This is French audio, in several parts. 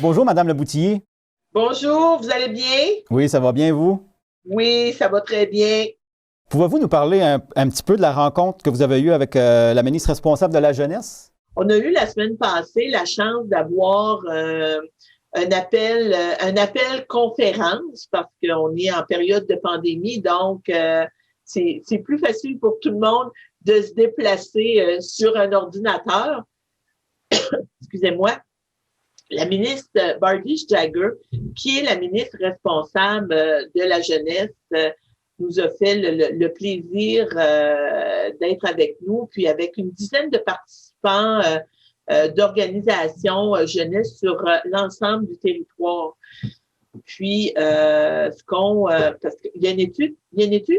Bonjour, Madame Le Boutillier. Bonjour, vous allez bien? Oui, ça va bien, vous? Oui, ça va très bien. Pouvez-vous nous parler un petit peu de la rencontre que vous avez eue avec la ministre responsable de la jeunesse? On a eu la semaine passée la chance d'avoir un appel conférence parce qu'on est en période de pandémie, donc c'est plus facile pour tout le monde de se déplacer sur un ordinateur. Excusez-moi. La ministre Bardiche Jagger, qui est la ministre responsable de la jeunesse, nous a fait le plaisir d'être avec nous, puis avec une dizaine de participants d'organisations jeunesse sur l'ensemble du territoire. Puis, parce qu'il y a une étude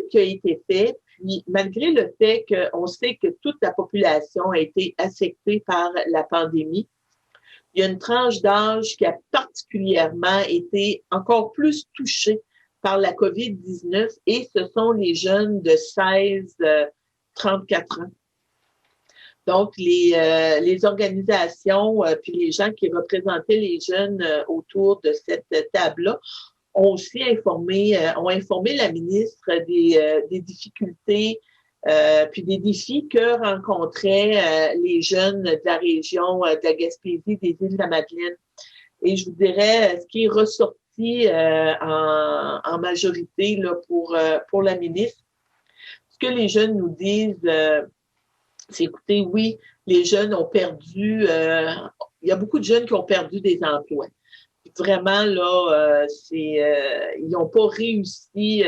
qui a été faite, puis malgré le fait qu'on sait que toute la population a été affectée par la pandémie, il y a une tranche d'âge qui a particulièrement été encore plus touchée par la COVID-19 et ce sont les jeunes de 16-34 ans. Donc, les organisations puis les gens qui représentaient les jeunes autour de cette table-là ont aussi ont informé la ministre des difficultés puis des défis que rencontraient les jeunes de la région de la Gaspésie, des îles de la Madeleine. Et je vous dirais, ce qui est ressorti en majorité là, pour la ministre, ce que les jeunes nous disent, c'est écoutez, oui, les jeunes ont perdu, il y a beaucoup de jeunes qui ont perdu des emplois. Vraiment, là, ils n'ont pas réussi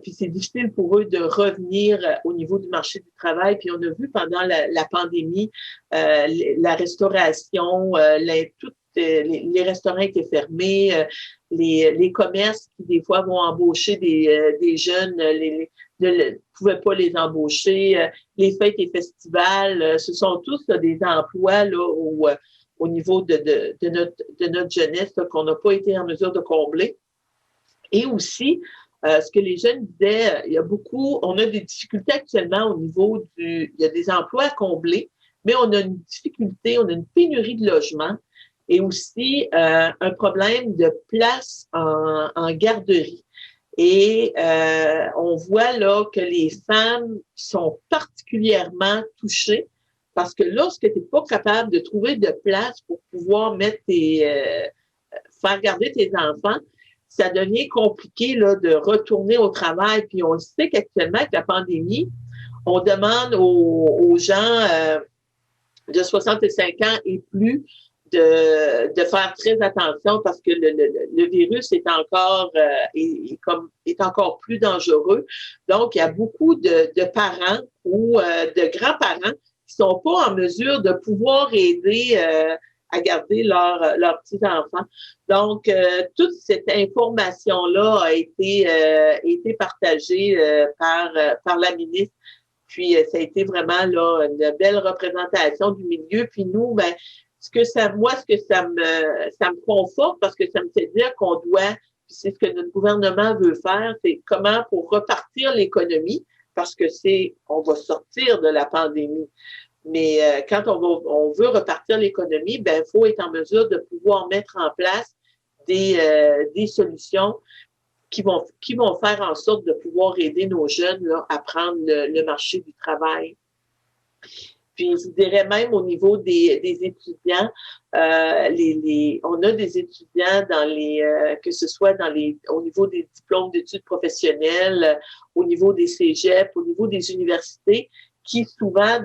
puis c'est difficile pour eux de revenir au niveau du marché du travail. Puis on a vu pendant la pandémie, la restauration, toutes les restaurants étaient fermés, les commerces qui des fois vont embaucher des jeunes, ne pouvaient pas les embaucher. Les fêtes et festivals, ce sont tous là, des emplois là, au niveau de notre jeunesse là, qu'on n'a pas été en mesure de combler. Et aussi, ce que les jeunes disaient, on a des difficultés actuellement au niveau il y a des emplois à combler, mais on a une difficulté, on a une pénurie de logements et aussi un problème de place en garderie. Et on voit là que les femmes sont particulièrement touchées parce que lorsque tu n'es pas capable de trouver de place pour pouvoir faire garder tes enfants, ça devient compliqué là, de retourner au travail. Puis on sait qu'actuellement, avec la pandémie, on demande aux gens de 65 ans et plus de faire très attention parce que le virus est encore plus dangereux. Donc, il y a beaucoup de parents ou de grands-parents qui sont pas en mesure de pouvoir aider à garder leurs petits-enfants. Donc, toute cette information-là a été partagée par la ministre. Puis, ça a été vraiment là une belle représentation du milieu. Puis nous, ben, ce que ça me conforte parce que ça me fait dire qu'on doit, puis c'est ce que notre gouvernement veut faire, c'est comment pour repartir l'économie, parce que on va sortir de la pandémie. Mais quand on veut repartir l'économie, ben il faut être en mesure de pouvoir mettre en place des solutions qui vont faire en sorte de pouvoir aider nos jeunes là, à prendre le marché du travail. Puis je dirais même au niveau des étudiants, on a des étudiants que ce soit au niveau des diplômes d'études professionnelles, au niveau des cégeps, au niveau des universités, qui souvent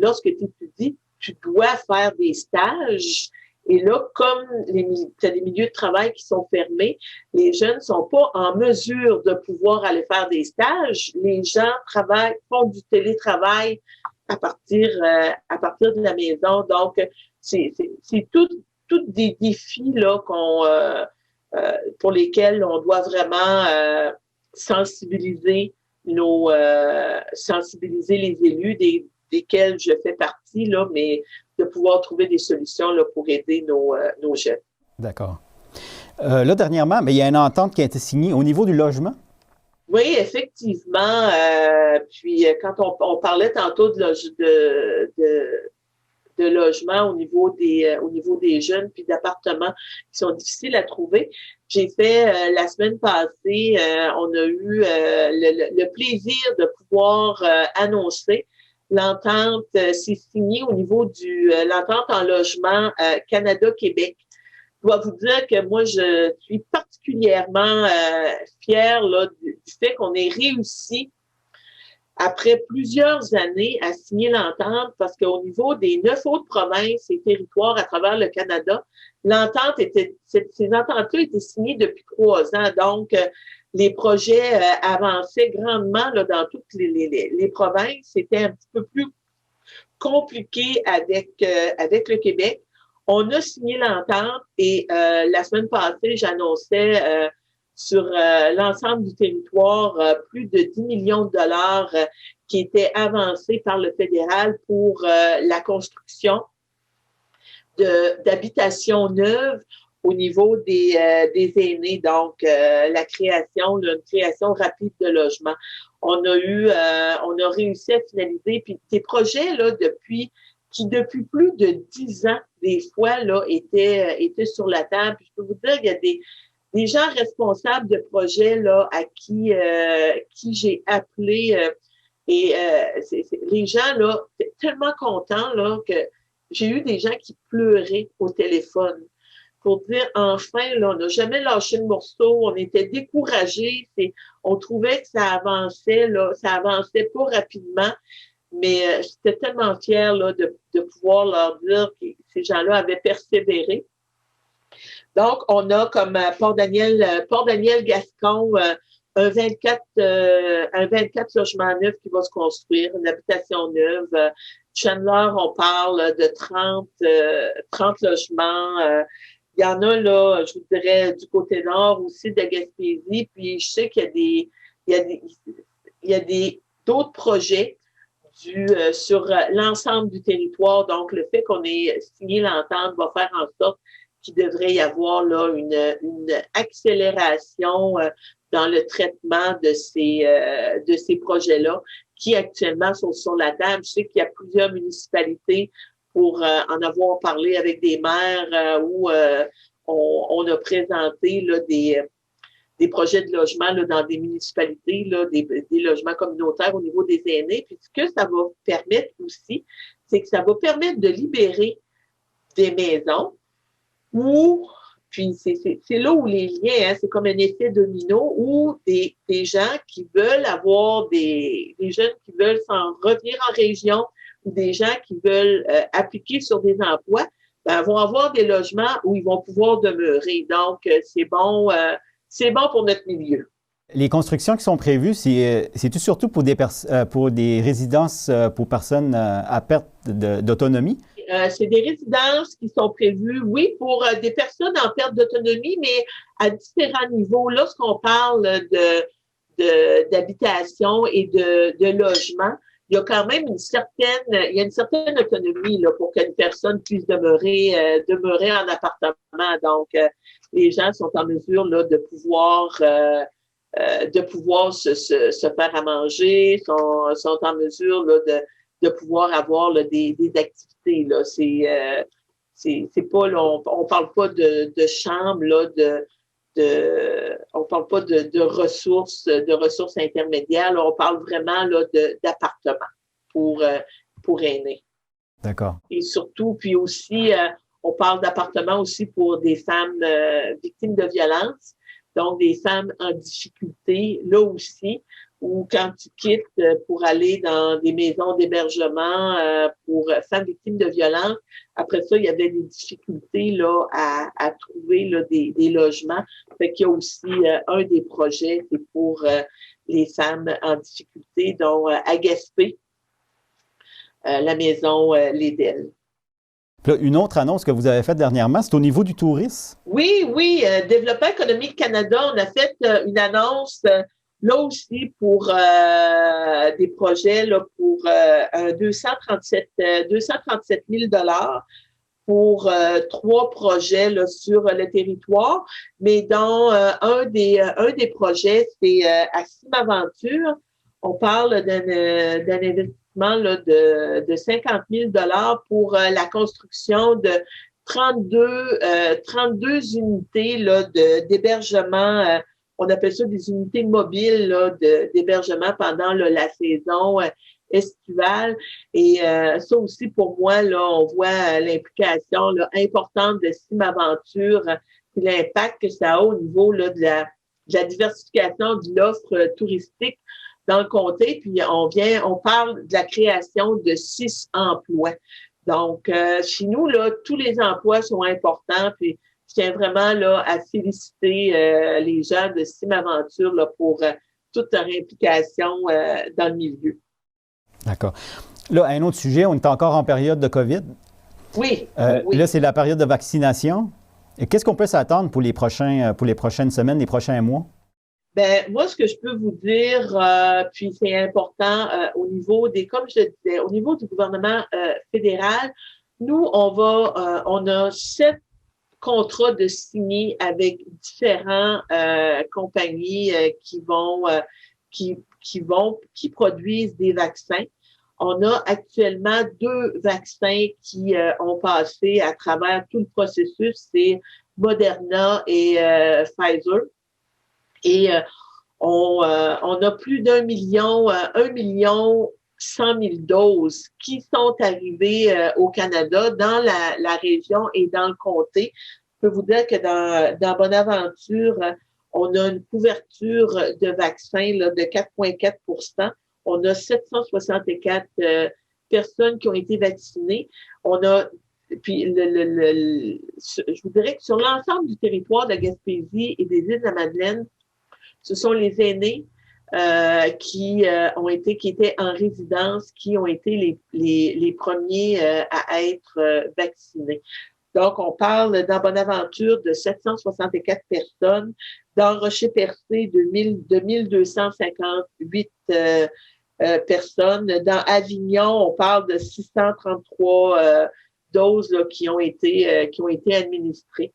lorsque tu étudies, tu dois faire des stages. Et là, comme tu as des milieux de travail qui sont fermés, les jeunes ne sont pas en mesure de pouvoir aller faire des stages. Les gens font du télétravail à partir de la maison. Donc, c'est tout des défis là pour lesquels on doit vraiment sensibiliser les élus desquels je fais partie là, mais de pouvoir trouver des solutions là, pour aider nos jeunes. D'accord. Là, dernièrement, mais il y a une entente qui a été signée au niveau du logement. Oui, effectivement. Puis quand on parlait tantôt de de logements au niveau des jeunes puis d'appartements qui sont difficiles à trouver. J'ai fait la semaine passée, on a eu le plaisir de pouvoir annoncer l'entente, c'est signé au niveau l'entente en logement Canada-Québec. Je dois vous dire que moi, je suis particulièrement fière là, du fait qu'on ait réussi après plusieurs années à signer l'entente, parce qu'au niveau des 9 autres provinces et territoires à travers le Canada, ces ententes-là étaient signées depuis 3 ans. Donc, les projets avançaient grandement là, dans toutes les provinces. C'était un petit peu plus compliqué avec le Québec. On a signé l'entente et la semaine passée, j'annonçais sur l'ensemble du territoire plus de 10 millions de dollars qui étaient avancés par le fédéral pour la construction d'habitations neuves au niveau des aînés, donc une création rapide de logements. On a réussi à finaliser, puis des projets là qui depuis plus de 10 ans, des fois, là, étaient sur la table. Puis je peux vous dire, il y a des gens responsables de projets là à qui j'ai appelé les gens là tellement contents là que j'ai eu des gens qui pleuraient au téléphone pour dire enfin là on n'a jamais lâché le morceau, on était découragés, on trouvait que ça avançait pas rapidement, mais j'étais tellement fière là de pouvoir leur dire que ces gens-là avaient persévéré. Donc, on a comme Port-Daniel-Gascon un 24 logements neufs qui va se construire, une habitation neuve. Chandler, on parle de 30 logements. Il y en a là, je vous dirais, du côté nord aussi de Gaspésie. Puis je sais qu'il y a d'autres projets sur l'ensemble du territoire. Donc, le fait qu'on ait signé l'entente va faire en sorte qu'il devrait y avoir là une accélération dans le traitement de ces projets-là qui actuellement sont sur la table. Je sais qu'il y a plusieurs municipalités pour en avoir parlé avec des maires où on a présenté là des projets de logement là, dans des municipalités, là, des logements communautaires au niveau des aînés. Puis ce que ça va permettre aussi, c'est que ça va permettre de libérer des maisons puis c'est là où les liens, c'est comme un effet domino, où des gens qui veulent avoir des jeunes qui veulent s'en revenir en région ou des gens qui veulent appliquer sur des emplois, vont avoir des logements où ils vont pouvoir demeurer. Donc, c'est bon pour notre milieu. Les constructions qui sont prévues, c'est surtout pour des résidences pour personnes à perte d'autonomie? C'est des résidences qui sont prévues, oui, pour des personnes en perte d'autonomie, mais à différents niveaux. Lorsqu'on parle d'habitation et de logement, il y a quand même une certaine autonomie là, pour qu'une personne puisse demeurer en appartement. Donc, les gens sont en mesure là, de pouvoir se faire à manger, sont en mesure là, de pouvoir avoir là, des activités. Là. C'est pas là, on parle pas de chambre, là, on parle pas de ressources intermédiaires. Là, on parle vraiment là, d'appartements pour aînés. D'accord. Et surtout, puis aussi, on parle d'appartements aussi pour des femmes victimes de violences. Donc, des femmes en difficulté, là aussi, ou quand tu quittes pour aller dans des maisons d'hébergement pour femmes victimes de violences, après ça, il y avait des difficultés là à trouver là, des logements. Fait qu'il y a aussi un des projets, c'est pour les femmes en difficulté, dont à Gaspé, la maison Lédel. Une autre annonce que vous avez faite dernièrement, c'est au niveau du tourisme? Oui. Développement économique Canada, on a fait une annonce là aussi pour des projets là, pour 237 000 $ pour 3 projets là, sur le territoire, mais dont un des projets, c'est à Simaventure. On parle d'un investissement là, de 50 000 pour la construction de 32 unités là, d'hébergement. On appelle ça des unités mobiles là, d'hébergement pendant là, la saison estivale. Et ça aussi, pour moi, là, on voit l'implication là, importante de Simaventure et l'impact que ça a au niveau là, de la diversification de l'offre touristique dans le comté. Puis on parle de la création de 6 emplois. Donc, chez nous, là, tous les emplois sont importants. Puis je tiens vraiment là, à féliciter les gens de Simaventure là, pour toute leur implication dans le milieu. D'accord. Là, un autre sujet, on est encore en période de COVID. Oui. Oui. Là, c'est la période de vaccination. Qu'est-ce qu'on peut s'attendre pour les prochaines semaines, les prochains mois? Ben moi, ce que je peux vous dire, puis c'est important au niveau comme je le disais, au niveau du gouvernement fédéral, nous, on a 7 contrats de signés avec différents compagnies qui produisent des vaccins. On a actuellement 2 vaccins qui ont passé à travers tout le processus, c'est Moderna et Pfizer. Et on a plus d'1 million, 1 100 000 doses qui sont arrivées au Canada, dans la région et dans le comté. Je peux vous dire que dans Bonaventure, on a une couverture de vaccins là, de 4,4 %. On a 764 personnes qui ont été vaccinées. Puis je vous dirais que sur l'ensemble du territoire de la Gaspésie et des îles de la Madeleine, ce sont les aînés qui étaient en résidence, qui ont été les premiers à être vaccinés. Donc, on parle dans Bonaventure de 764 personnes, dans Rocher-Percé de 1258 personnes. Dans Avignon, on parle de 633 doses là, qui ont été administrées.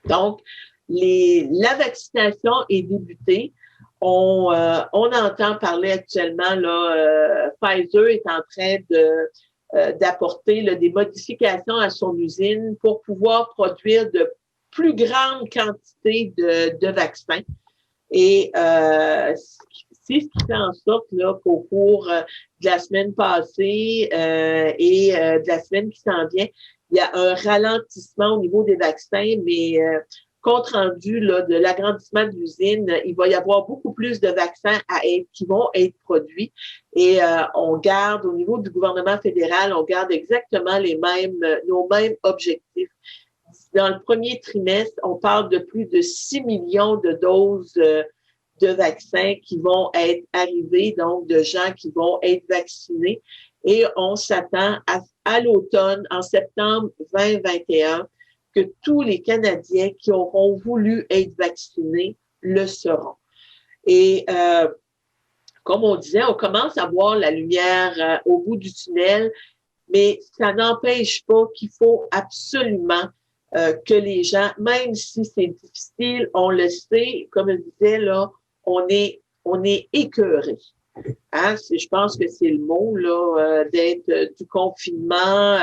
Donc, la vaccination est débutée. On entend parler actuellement, là, Pfizer est en train d'apporter là, des modifications à son usine pour pouvoir produire de plus grandes quantités de vaccins. Et c'est ce qui fait en sorte là, qu'au cours de la semaine passée et de la semaine qui s'en vient, il y a un ralentissement au niveau des vaccins, mais compte rendu là, de l'agrandissement de l'usine, il va y avoir beaucoup plus de vaccins qui vont être produits. Et on garde, au niveau du gouvernement fédéral, on garde exactement nos mêmes objectifs. Dans le premier trimestre, on parle de plus de 6 millions de doses de vaccins qui vont être arrivés, donc de gens qui vont être vaccinés. Et on s'attend à l'automne, en septembre 2021, que tous les Canadiens qui auront voulu être vaccinés le seront. Et comme on disait, on commence à voir la lumière au bout du tunnel, mais ça n'empêche pas qu'il faut absolument que les gens, même si c'est difficile, on le sait, comme je disais, là, on est écœuré. Hein? Je pense que c'est le mot là, d'être du confinement.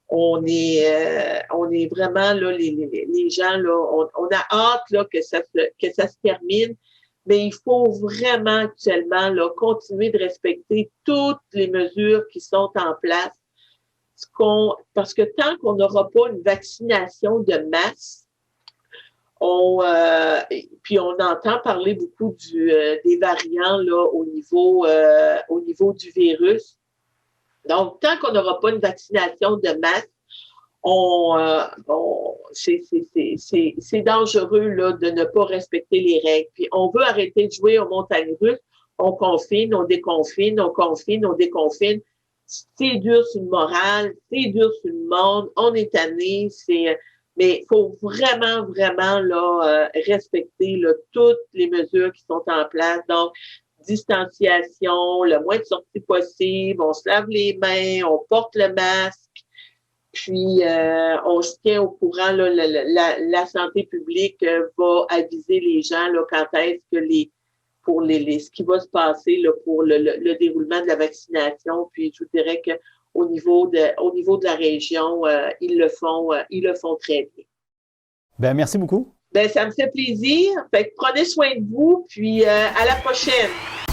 On est vraiment là, les gens là, on a hâte là que ça se termine, mais il faut vraiment actuellement là continuer de respecter toutes les mesures qui sont en place. Parce que tant qu'on n'aura pas une vaccination de masse, puis on entend parler beaucoup des variants là au niveau du virus. Donc, tant qu'on n'aura pas une vaccination de masse, c'est dangereux là, de ne pas respecter les règles. Puis on veut arrêter de jouer aux montagnes russes. On confine, on déconfine, on confine, on déconfine. C'est dur sur le moral, c'est dur sur le monde. On est tanné, mais il faut vraiment, vraiment là, respecter là, toutes les mesures qui sont en place. Donc, distanciation, le moins de sorties possible, on se lave les mains, on porte le masque, puis on se tient au courant, là, la santé publique va aviser les gens là, quand est-ce que pour ce qui va se passer là, pour le déroulement de la vaccination. Puis je vous dirais qu'au niveau de la région, ils le font très bien. Ben, merci beaucoup. Ben, ça me fait plaisir. Fait que prenez soin de vous, puis à la prochaine.